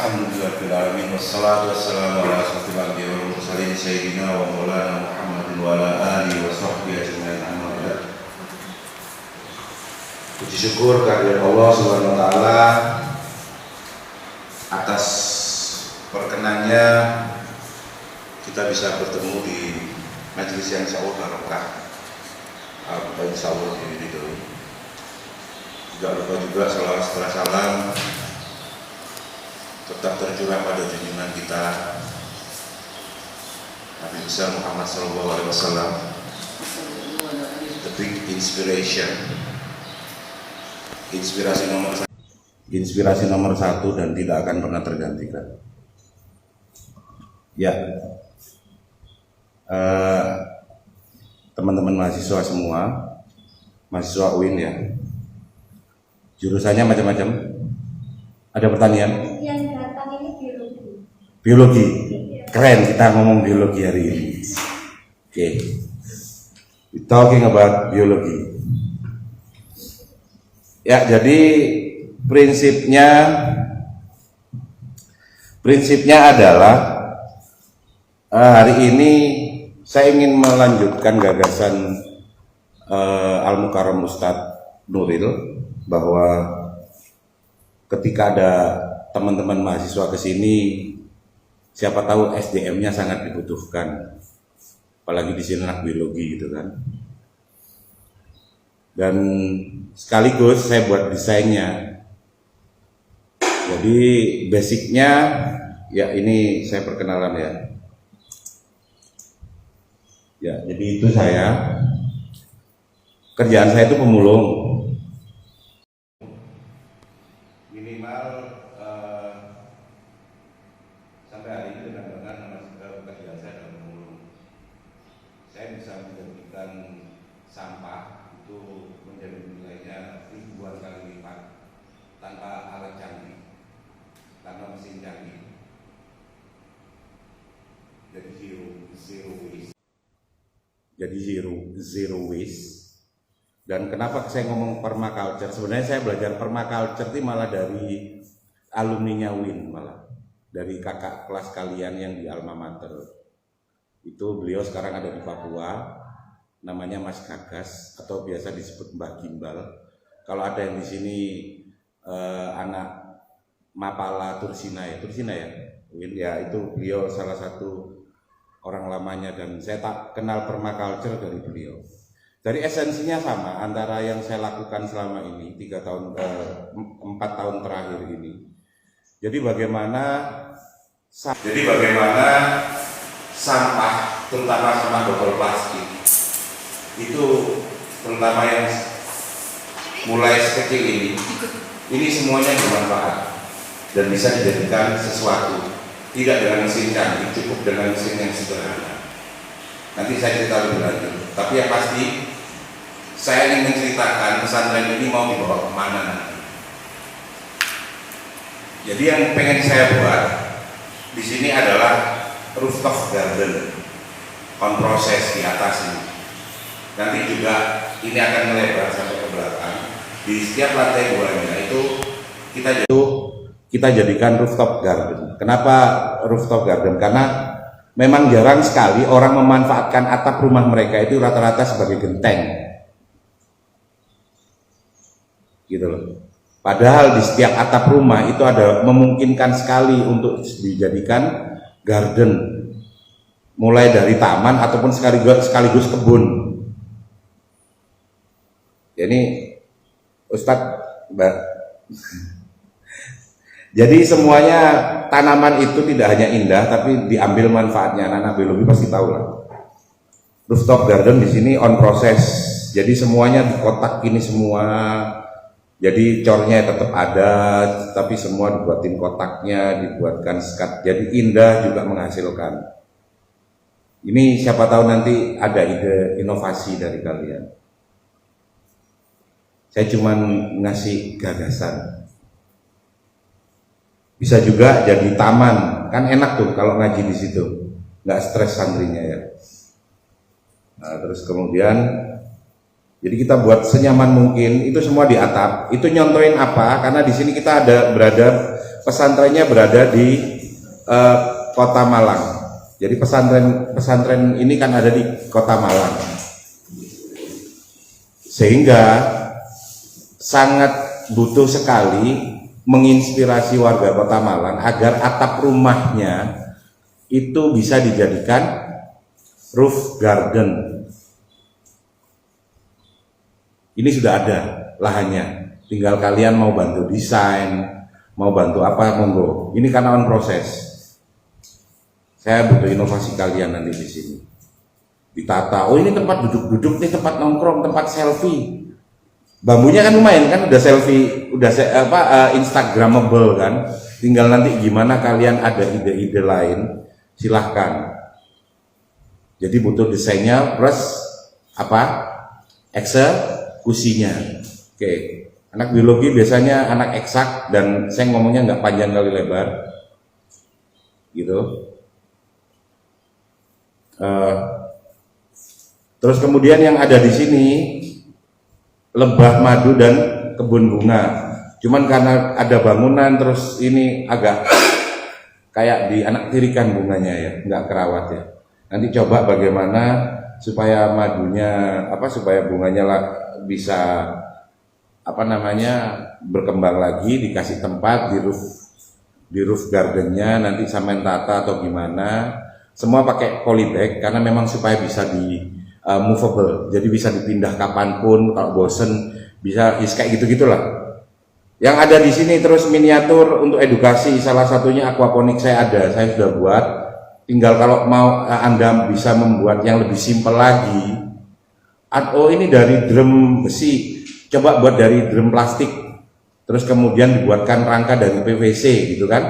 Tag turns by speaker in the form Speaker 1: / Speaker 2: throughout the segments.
Speaker 1: Alhamdulillahirabbil alamin wassalatu wassalamu ala asyrofil anbiya'i wal mursalin sayyidina wa maulana Muhammadin wa ala alihi wa sahbihi ajmain amma ba'd. Puji syukur kehadirat Allah Subhanahu wa taala atas perkenannya kita bisa bertemu di majelis yang insyaallah barokah. Insyaallah ini dulu. Tidak lupa juga salawat setelah salam tetap tercurah pada junjungan kita Nabi besar Muhammad SAW, the big inspiration, inspirasi nomor satu dan tidak akan pernah tergantikan. Ya, teman-teman mahasiswa semua, mahasiswa UIN ya, jurusannya macam-macam. Ada pertanyaan?
Speaker 2: Yang datang ini biologi.
Speaker 1: Biologi, keren kita ngomong biologi hari ini. Oke, we talking about biologi. Ya, jadi prinsipnya adalah hari ini saya ingin melanjutkan gagasan Al-Mukarram Ustadz Nuril bahwa ketika ada teman-teman mahasiswa ke sini, siapa tahu SDM-nya sangat dibutuhkan, apalagi di sini anak biologi gitu kan. Dan sekaligus saya buat desainnya. Jadi basicnya ya ini saya perkenalan ya. Ya, jadi itu saya. Kerjaan saya itu pemulung. Minimal sampai hari ini benar-benar nama pekerjaan saya adalah pemulung. Saya bisa menjadikan sampah itu menjadi nilainya ribuan kali lipat tanpa alat canggih, tanpa mesin canggih. Jadi zero waste. Jadi zero waste. Dan kenapa saya ngomong permaculture? Sebenarnya saya belajar permaculture itu malah dari alumninya UIN, malah dari kakak kelas kalian yang di alma mater. Itu beliau sekarang ada di Papua, namanya Mas Gagas atau biasa disebut Mbah Gimbal. Kalau ada yang di sini anak Mapala Tursina ya UIN ya, itu beliau salah satu orang lamanya dan saya tak kenal permaculture dari beliau. Dari esensinya sama antara yang saya lakukan selama ini 4 tahun terakhir ini. Jadi bagaimana sampah, terutama sampah botol plastik itu, terutama yang mulai sekecil ini semuanya bermanfaat dan bisa dijadikan sesuatu. Tidak dengan mesin canggih, cukup dengan mesin yang sederhana. Nanti saya cerita lebih lanjut. Tapi yang pasti saya ingin menceritakan pesantren ini mau dibawa kemana nanti. Jadi yang pengen saya buat di sini adalah rooftop garden on proses di atas ini. Nanti juga ini akan melebar sampai ke belakang. Di setiap lantai 2-nya itu kita jadikan rooftop garden. Kenapa rooftop garden? Karena memang jarang sekali orang memanfaatkan atap rumah mereka itu rata-rata sebagai genteng. Gitu loh. Padahal di setiap atap rumah itu ada memungkinkan sekali untuk dijadikan garden. Mulai dari taman ataupun sekaligus kebun. Jadi Ustadz, Mbak. Jadi semuanya tanaman itu tidak hanya indah tapi diambil manfaatnya. Anak biologi pasti tahu lah. Rooftop garden di sini on proses. Jadi semuanya di kotak ini semua. Jadi cornya tetap ada, tapi semua dibuatin kotaknya, dibuatkan sekat. Jadi indah juga menghasilkan. Ini siapa tahu nanti ada ide inovasi dari kalian. Saya cuma ngasih gagasan. Bisa juga jadi taman, kan enak tuh kalau ngaji di situ, nggak stres santrinya ya. Nah, terus kemudian Jadi kita buat senyaman mungkin, itu semua di atap. Itu nyontoin apa? Karena di sini kita berada pesantrennya berada di Kota Malang. Jadi pesantren ini kan ada di Kota Malang, sehingga sangat butuh sekali menginspirasi warga Kota Malang agar atap rumahnya itu bisa dijadikan roof garden. Ini sudah ada lahannya, tinggal kalian mau bantu desain, mau bantu apa, monggo. Ini karena on proses. Saya butuh inovasi kalian nanti di sini. Ditata, oh ini tempat duduk-duduk, ini tempat nongkrong, tempat selfie. Bambunya kan lumayan kan, udah selfie, udah instagramable kan. Tinggal nanti gimana kalian ada ide-ide lain, silahkan. Jadi butuh desainnya plus eksekusinya. Oke. Anak biologi biasanya anak eksak, dan saya ngomongnya nggak panjang kali lebar, gitu. Terus kemudian yang ada di sini lebah madu dan kebun bunga. Cuman karena ada bangunan, terus ini agak kayak dianaktirikan bunganya ya, nggak kerawat ya. Nanti coba bagaimana supaya madunya supaya bunganya bisa berkembang lagi, dikasih tempat di roof gardennya, nanti sampai tata atau gimana. Semua pakai polybag karena memang supaya bisa di movable, jadi bisa dipindah kapanpun, kalau bosen bisa kayak gitu-gitulah. Yang ada di sini terus miniatur untuk edukasi, salah satunya aquaponik saya sudah buat. Tinggal kalau mau Anda bisa membuat yang lebih simpel lagi. Oh ini dari drum besi, coba buat dari drum plastik, terus kemudian dibuatkan rangka dari PVC gitu kan.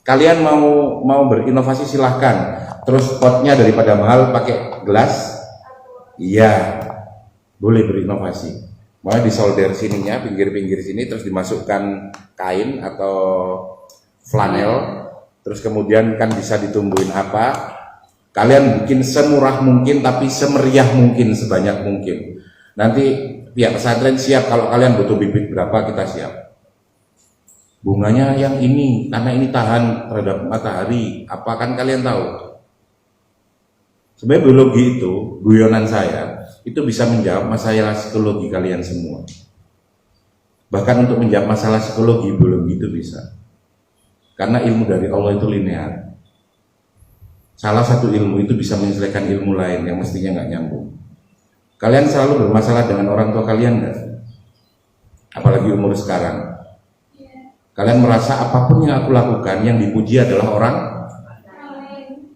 Speaker 1: Kalian mau berinovasi silahkan. Terus potnya daripada mahal pakai gelas, iya boleh berinovasi. Mau disolder sininya, pinggir-pinggir sini, terus dimasukkan kain atau flanel. Terus kemudian kan bisa ditumbuhin apa, kalian bikin semurah mungkin tapi semeriah mungkin, sebanyak mungkin. Nanti pihak pesantren siap, kalau kalian butuh bibit berapa kita siap. Bunganya yang ini, karena ini tahan terhadap matahari, apa kan kalian tahu. Sebenarnya biologi itu, guyonan saya, itu bisa menjawab masalah psikologi kalian semua. Bahkan untuk menjawab masalah psikologi, biologi itu bisa. Karena ilmu dari Allah itu linear. Salah satu ilmu itu bisa menyelesaikan ilmu lain yang mestinya nggak nyambung. Kalian selalu bermasalah dengan orang tua kalian nggak? Apalagi umur sekarang. Kalian merasa apapun yang aku lakukan yang dipuji adalah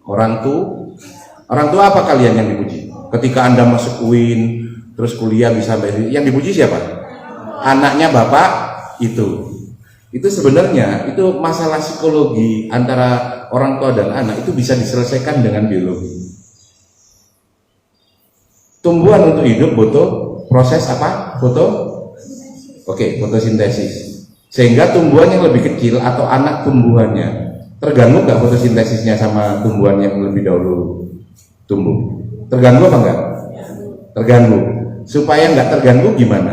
Speaker 1: orang tua apa kalian yang dipuji? Ketika Anda masuk UIN, terus kuliah bisa yang dipuji siapa? Anaknya bapak itu. Itu sebenarnya itu masalah psikologi antara orang tua dan anak itu bisa diselesaikan dengan biologi. Tumbuhan untuk hidup butuh proses fotosintesis. Sehingga tumbuhan yang lebih kecil atau anak tumbuhannya terganggu nggak fotosintesisnya sama tumbuhan yang lebih dahulu tumbuh? Terganggu apa enggak? Terganggu. Supaya nggak terganggu gimana?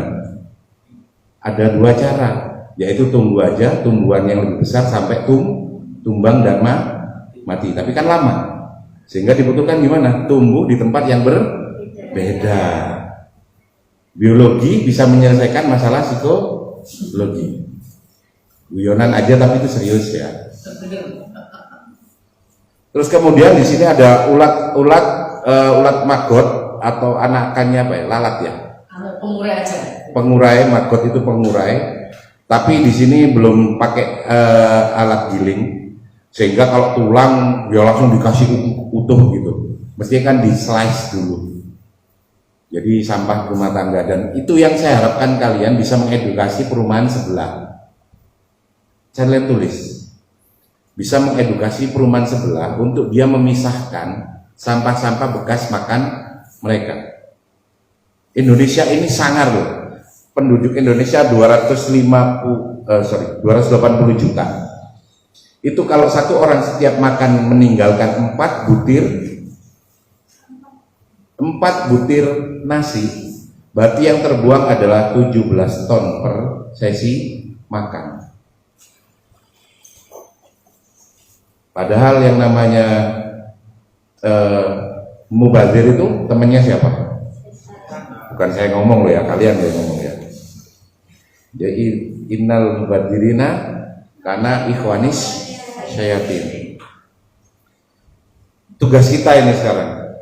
Speaker 1: Ada dua cara, yaitu tunggu aja tumbuhan yang lebih besar sampai tumbang dan mati. Tapi kan lama, sehingga dibutuhkan gimana? Tumbuh di tempat yang berbeda. Biologi bisa menyelesaikan masalah psikologi. Guyonan aja tapi itu serius ya. Terus kemudian di sini ada ulat maggot atau anakannya lalat ya.
Speaker 3: Pengurai aja.
Speaker 1: Pengurai, maggot itu pengurai. Tapi di sini belum pakai alat giling, sehingga kalau tulang ya langsung dikasih utuh gitu. Mestinya kan di slice dulu. Jadi sampah rumah tangga, dan itu yang saya harapkan kalian bisa mengedukasi perumahan sebelah. Saya tulis, bisa mengedukasi perumahan sebelah untuk dia memisahkan sampah-sampah bekas makan mereka. Indonesia ini sangar loh. Penduduk Indonesia 280 juta. Itu kalau satu orang setiap makan meninggalkan 4 butir nasi, berarti yang terbuang adalah 17 ton per sesi makan. Padahal yang namanya mubazir itu temannya siapa? Bukan saya ngomong loh ya, kalian yang ngomong ya. Jadi innal mubadzirina karena ikhwanis syayatin. Tugas kita ini sekarang.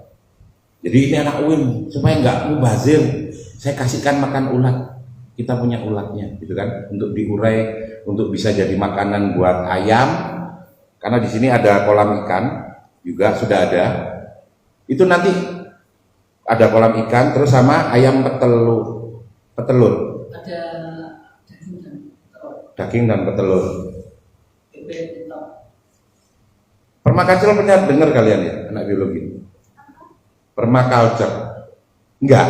Speaker 1: Jadi ini anak UIN supaya nggak mubazir, saya kasihkan makan ulat. Kita punya ulatnya, gitu kan? Untuk diurai, untuk bisa jadi makanan buat ayam. Karena di sini ada kolam ikan juga sudah ada. Itu nanti ada kolam ikan terus sama ayam petelur.
Speaker 3: Ada daging dan telur.
Speaker 1: Daging dan petelur. Permaculture pernah dengar kalian ya, anak biologi? Permaculture? Enggak.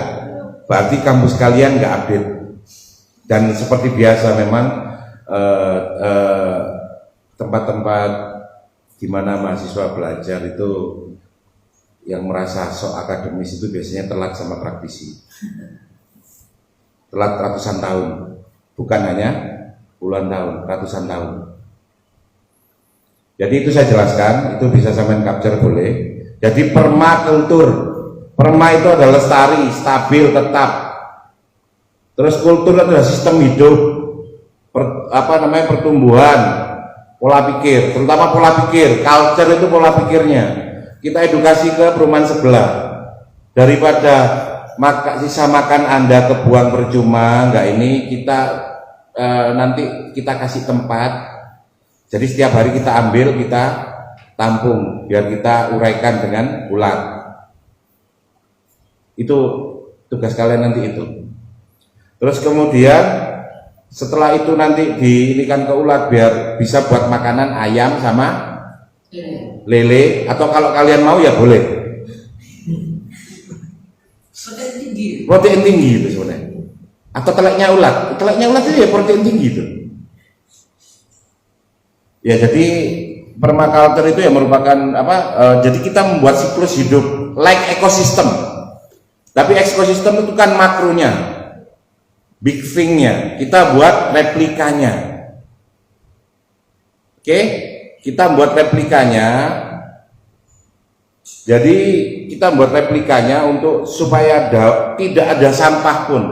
Speaker 1: Berarti kampus kalian enggak update. Dan seperti biasa memang tempat-tempat di mana mahasiswa belajar itu yang merasa sok akademis itu biasanya telat sama praktisi. Telat ratusan tahun, bukan hanya puluhan tahun, ratusan tahun. Jadi itu saya jelaskan, itu bisa sampean capture boleh. Jadi permakultur, perma itu adalah lestari, stabil, tetap. Terus kultur adalah sistem hidup, pertumbuhan, pola pikir, terutama pola pikir. Culture itu pola pikirnya. Kita edukasi ke perumahan sebelah. Daripada sisa makan Anda kebuang percuma, enggak ini kita nanti kita kasih tempat. Jadi setiap hari kita ambil, kita tampung, biar kita uraikan dengan ulat. Itu tugas kalian nanti itu. Terus kemudian setelah itu nanti diinikan ke ulat biar bisa buat makanan ayam sama lele, atau kalau kalian mau ya boleh. Protein tinggi itu sebenarnya. Atau teleknya ulat itu ya protein tinggi itu. Ya jadi permaculture itu ya merupakan jadi kita membuat siklus hidup like ekosistem. Tapi ekosistem itu kan makronya, big thing-nya. Kita buat replikanya. Oke, kita buat replikanya. Jadi kita buat replikanya untuk supaya tidak ada sampah pun.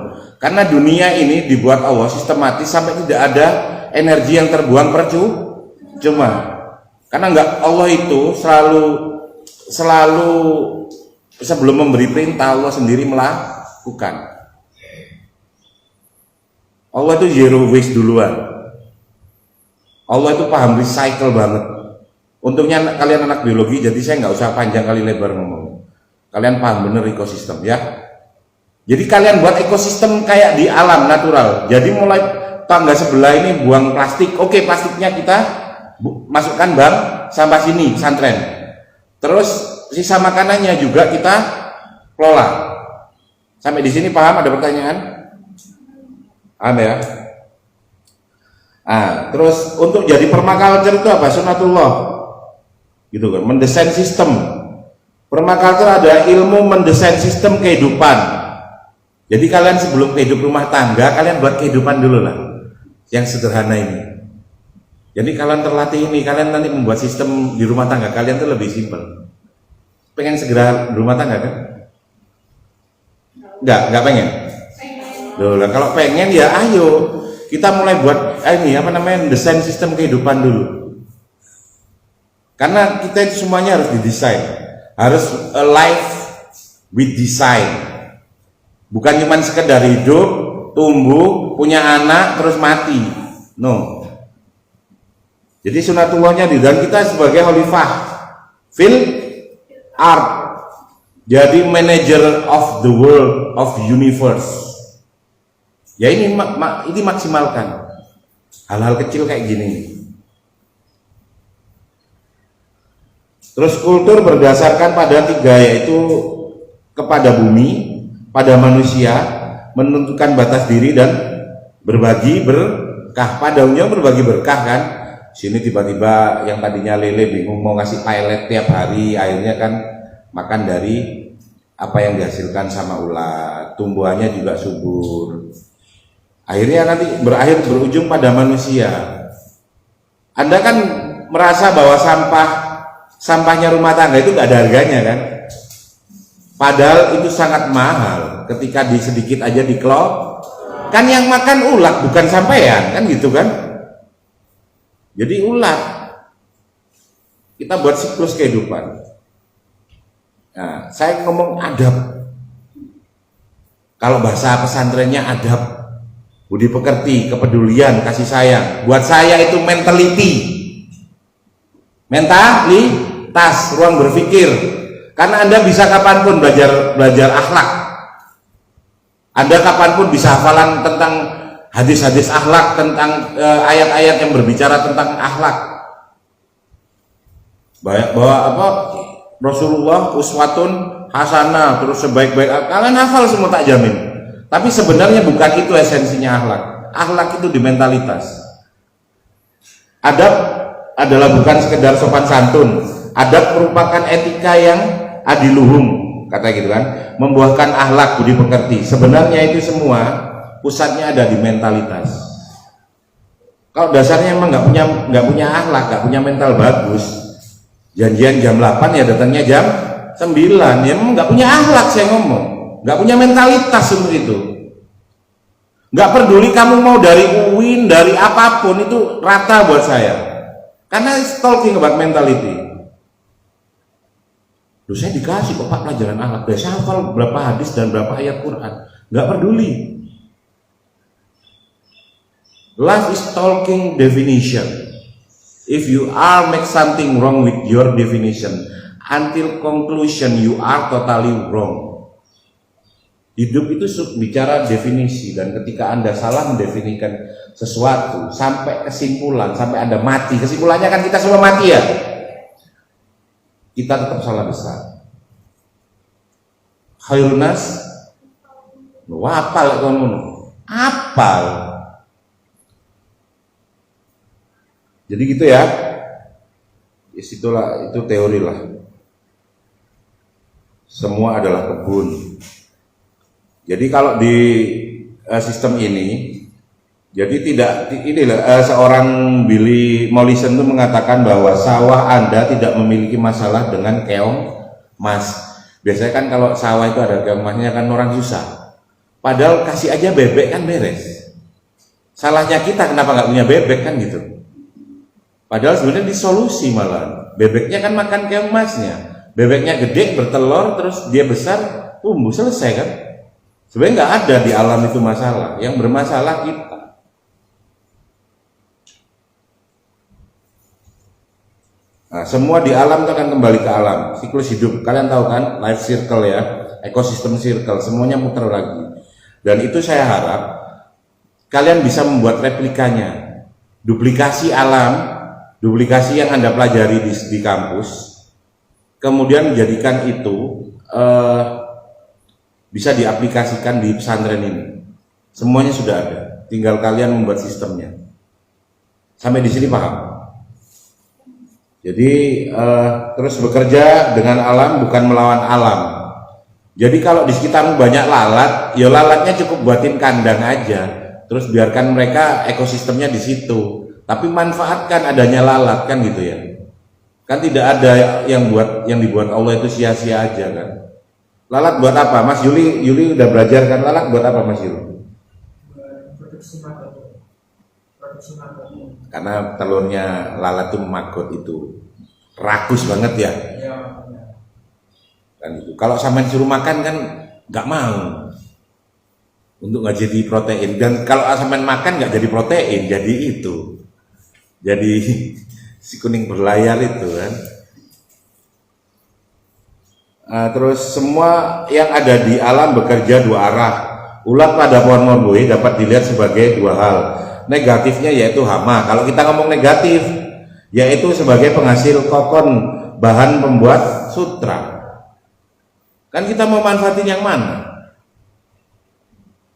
Speaker 1: Karena dunia ini dibuat Allah sistematis sampai tidak ada energi yang terbuang percuma. Karena Allah itu selalu sebelum memberi perintah Allah sendiri melakukan. Allah itu zero waste duluan. Allah itu paham recycle banget. Untungnya kalian anak biologi, jadi saya nggak usah panjang kali lebar ngomong. Kalian paham bener ekosistem ya. Jadi kalian buat ekosistem kayak di alam natural. Jadi mulai tangga sebelah ini buang plastik, oke, plastiknya kita masukkan bank sampah sini pesantren. Terus sisa makanannya juga kita kelola. Sampai di sini paham? Ada pertanyaan? Paham ya? Terus untuk jadi permaculture itu apa? Sunatullah, gitu kan? Mendesain sistem. Permaculture ada ilmu mendesain sistem kehidupan. Jadi kalian sebelum kehidup rumah tangga, kalian buat kehidupan dulu lah, yang sederhana ini. Jadi kalian terlatih ini, kalian nanti membuat sistem di rumah tangga kalian itu lebih simpel. Pengen segera rumah tangga kan? Enggak pengen. Loh, kalau pengen ya ayo kita mulai buat desain sistem kehidupan dulu. Karena kita itu semuanya harus didesain, harus a life with design. Bukan cuma sekedar hidup, tumbuh, punya anak, terus mati. No. Jadi sunatullahnya di dalam kita sebagai khalifah fil art. Jadi manager of the world, of the universe. Ya ini maksimalkan hal-hal kecil kayak gini. Terus kultur berdasarkan pada 3, yaitu kepada bumi, pada manusia, menentukan batas diri dan berbagi berkah. Pada umumnya berbagi berkah kan. Sini tiba-tiba yang tadinya lele bingung mau ngasih pilot tiap hari, akhirnya kan makan dari apa yang dihasilkan sama ulat. Tumbuhannya juga subur. Akhirnya nanti berujung pada manusia. Anda kan merasa bahwa sampahnya rumah tangga itu nggak ada harganya kan? Padahal itu sangat mahal. Ketika sedikit aja dikelop, kan yang makan ulat bukan sampean kan gitu kan? Jadi ulat. Kita buat siklus kehidupan. Nah, saya ngomong adab. Kalau bahasa pesantrennya adab. Budi pekerti, kepedulian, kasih sayang. Buat saya itu mentality. Mentalitas, ruang berpikir. Karena Anda bisa kapanpun belajar akhlak. Anda kapanpun bisa hafalan tentang hadis-hadis akhlak, tentang ayat-ayat yang berbicara tentang akhlak. Bahwa apa? Rasulullah uswatun hasanah, terus sebaik-baik. Kalian hafal semua tak jamin. Tapi sebenarnya bukan itu esensinya akhlak. Akhlak itu di mentalitas. Adab adalah bukan sekedar sopan santun. Adab merupakan etika yang adiluhum, kata gitu kan, membuahkan akhlak, budi pekerti. Sebenarnya itu semua pusatnya ada di mentalitas. Kalau dasarnya emang nggak punya akhlak, nggak punya mental bagus, janjian jam 8 ya datangnya jam 9, ya emang nggak punya akhlak, saya ngomong. Nggak punya mentalitas untuk itu. Nggak peduli kamu mau dari UIN, dari apapun, itu rata buat saya. Karena it's talking about mentality. Loh, saya dikasih kok Pak pelajaran akhlak. Saya hafal berapa hadis dan berapa ayat Quran. Nggak peduli. Life is talking definition. If you are make something wrong with your definition, until conclusion you are totally wrong. Hidup itu bicara definisi, dan ketika Anda salah mendefinisikan sesuatu sampai kesimpulan, sampai Anda mati, kesimpulannya kan kita semua mati ya, kita tetap salah besar. Khairun nas apal kono, apal. Jadi gitu ya. Itulah, itu teori lah. Semua adalah kebun. Jadi kalau di sistem ini, jadi seorang Billy Mollison itu mengatakan bahwa sawah Anda tidak memiliki masalah dengan keong mas. Biasanya kan kalau sawah itu ada keong masnya kan orang susah. Padahal kasih aja bebek kan beres. Salahnya kita kenapa nggak punya bebek kan gitu. Padahal sebenarnya disolusi malah. Bebeknya kan makan keong masnya. Bebeknya gede bertelur terus dia besar tumbuh, selesai kan. Sebenarnya nggak ada di alam itu masalah. Yang bermasalah kita. Nah, semua di alam itu akan kembali ke alam. Siklus hidup, kalian tahu kan, life circle ya, ekosistem circle, semuanya muter lagi. Dan itu saya harap kalian bisa membuat replikanya, duplikasi alam, duplikasi yang Anda pelajari di kampus, kemudian menjadikan itu bisa diaplikasikan di pesantren ini. Semuanya sudah ada, tinggal kalian membuat sistemnya. Sampai di sini paham? Jadi terus bekerja dengan alam, bukan melawan alam. Jadi kalau di sekitarmu banyak lalat, ya lalatnya cukup buatin kandang aja, terus biarkan mereka ekosistemnya di situ. Tapi manfaatkan adanya lalat kan gitu ya. Kan tidak ada yang dibuat Allah itu sia-sia aja kan. Lalat buat apa? Mas Yuli udah belajar kan, lalat buat apa Mas Yuli?
Speaker 3: Produksi maggot.
Speaker 1: Karena telurnya lalat itu maggot itu rakus banget ya.
Speaker 3: Ya.
Speaker 1: Kan itu. Kalau sampean suruh makan kan nggak mau. Untuk nggak jadi protein, dan kalau sampean makan nggak jadi protein, jadi itu. Jadi si kuning berlayar itu kan. Terus semua yang ada di alam bekerja dua arah. Ulat pada pohon monbui dapat dilihat sebagai dua hal. Negatifnya yaitu hama. Kalau kita ngomong negatif, yaitu sebagai penghasil kokon, bahan pembuat sutra. Kan kita mau manfaatin yang mana?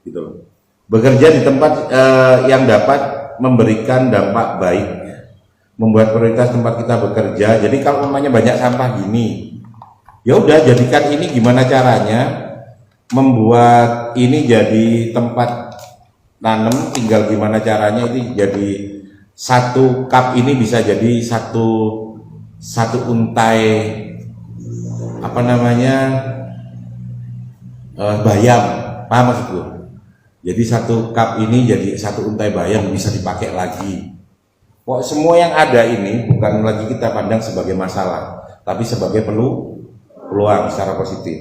Speaker 1: Gitu. Bekerja di tempat yang dapat memberikan dampak baik, membuat prioritas tempat kita bekerja. Jadi kalau umpamanya banyak sampah gini, ya udah jadikan ini gimana caranya membuat ini jadi tempat nanam, tinggal gimana caranya ini jadi satu cup ini bisa jadi satu untai apa namanya bayam, paham maksudku? Jadi satu cup ini jadi satu untai bayam, bisa dipakai lagi. Kok semua yang ada ini bukan lagi kita pandang sebagai masalah, tapi sebagai peluang secara positif.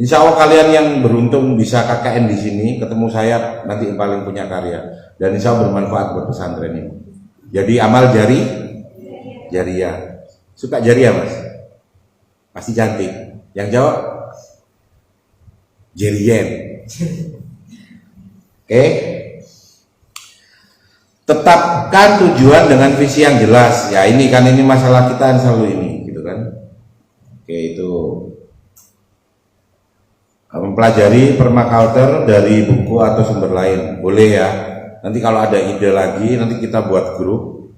Speaker 1: Insya Allah kalian yang beruntung bisa KKN di sini, ketemu saya nanti yang paling punya karya, dan insya Allah bermanfaat buat pesantren ini. Jadi amal jariah. Suka jariah mas? Pasti cantik. Yang jawab Jerien. Oke. Tetapkan tujuan dengan visi yang jelas. Ya ini kan ini masalah kita selalu ini, gitu kan? Oke, itu mempelajari permaculture dari buku atau sumber lain, boleh ya. Nanti kalau ada ide lagi, nanti kita buat grup.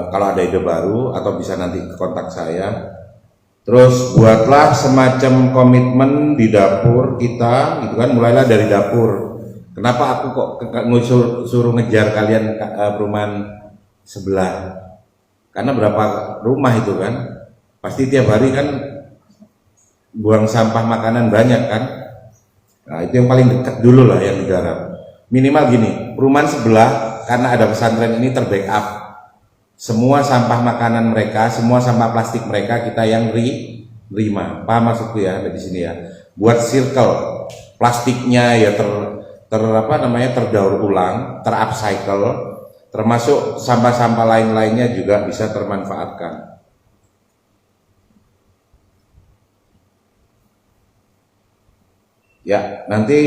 Speaker 1: Kalau ada ide baru atau bisa nanti kontak saya. Terus buatlah semacam komitmen di dapur kita, gitu kan? Mulailah dari dapur. Kenapa aku kok suruh ngejar kalian perumahan sebelah? Karena berapa rumah itu kan? Pasti tiap hari kan buang sampah makanan banyak kan? Nah itu yang paling dekat dulu lah yang digarap. Minimal gini, perumahan sebelah karena ada pesantren ini terbackup. Semua sampah makanan mereka, semua sampah plastik mereka kita yang terima. Paham maksudku ya di sini ya. Buat circle plastiknya ya terdaur ulang, terupcycle, termasuk sampah-sampah lain-lainnya juga bisa termanfaatkan. Ya, nanti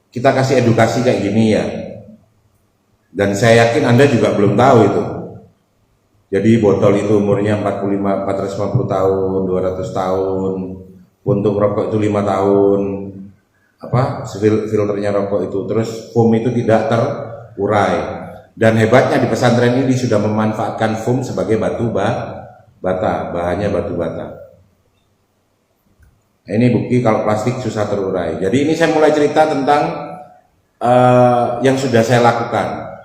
Speaker 1: kita kasih edukasi kayak gini ya. Dan saya yakin Anda juga belum tahu itu. Jadi botol itu umurnya 450 tahun, 200 tahun, puntung rokok itu 5 tahun, filternya rokok itu, terus foam itu tidak terurai. Dan hebatnya di pesantren ini sudah memanfaatkan foam sebagai bahannya batu bata. Nah, ini bukti kalau plastik susah terurai. Jadi ini saya mulai cerita tentang yang sudah saya lakukan.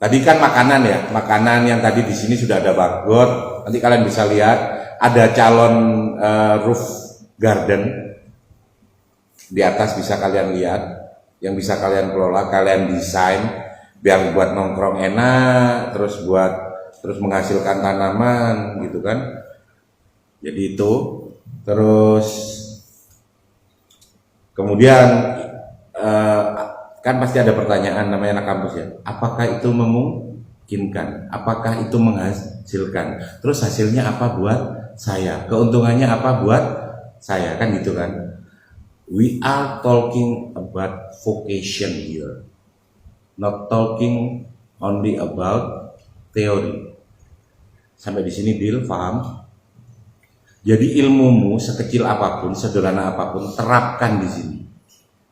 Speaker 1: Tadi kan makanan ya, makanan yang tadi di sini sudah ada barcode. Nanti kalian bisa lihat ada calon roof garden di atas, bisa kalian lihat, yang bisa kalian kelola, kalian desain biar buat nongkrong enak, terus menghasilkan tanaman gitu kan. Jadi itu, terus kemudian kan pasti ada pertanyaan, namanya anak kampus ya, apakah itu memungkinkan, apakah itu menghasilkan, terus hasilnya apa buat saya, keuntungannya apa buat saya, kan gitu kan. We are talking about vocation here, not talking only about theory. Sampai di sini deal, paham? Jadi ilmumu sekecil apapun, sederhana apapun, terapkan di sini.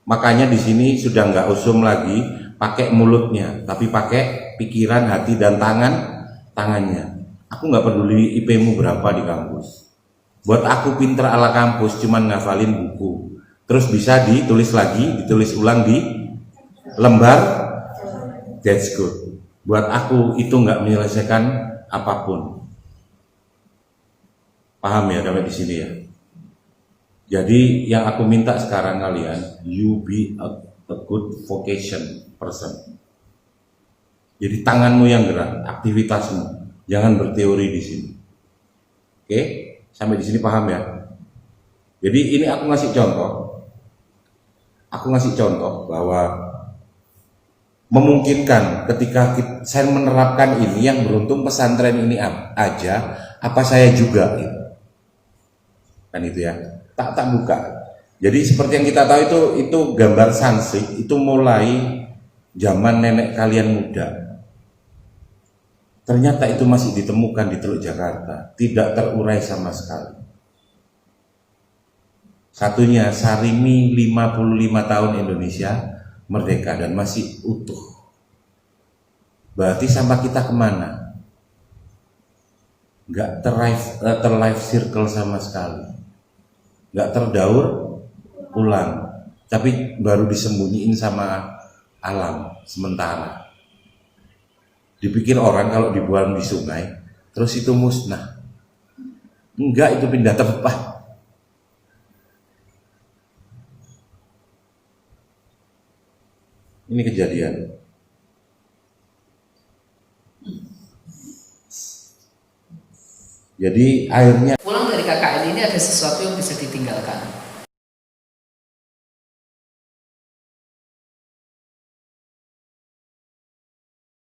Speaker 1: Makanya di sini sudah nggak usum lagi pakai mulutnya, tapi pakai pikiran, hati, dan tangannya. Aku nggak peduli IP-mu berapa di kampus. Buat aku pinter ala kampus, cuman ngafalin buku. Terus bisa ditulis lagi, ditulis ulang di lembar, that's good. Buat aku itu nggak menyelesaikan apapun. Paham ya sampai di sini ya? Jadi yang aku minta sekarang kalian, you be a good vocation person. Jadi tanganmu yang gerak, aktivitasmu, jangan berteori di sini. Oke, sampai di sini paham ya? Jadi ini aku ngasih contoh bahwa memungkinkan ketika saya menerapkan ini, yang beruntung pesantren ini aja, apa saya juga gitu. Kan itu ya. Tak buka. Jadi seperti yang kita tahu itu gambar sansik itu mulai zaman nenek kalian muda. Ternyata itu masih ditemukan di Teluk Jakarta, tidak terurai sama sekali. Satunya Sarimi 55 tahun Indonesia merdeka dan masih utuh. Berarti sampah kita kemana? Nggak terlife circle sama sekali. Nggak terdaur ulang, tapi baru disembunyiin sama alam sementara. Dipikir orang kalau dibuang di sungai, terus itu musnah. Enggak, itu pindah tempat. Ini kejadian. Jadi airnya
Speaker 4: Pulang dari KKN ini ada sesuatu yang bisa ditinggalkan.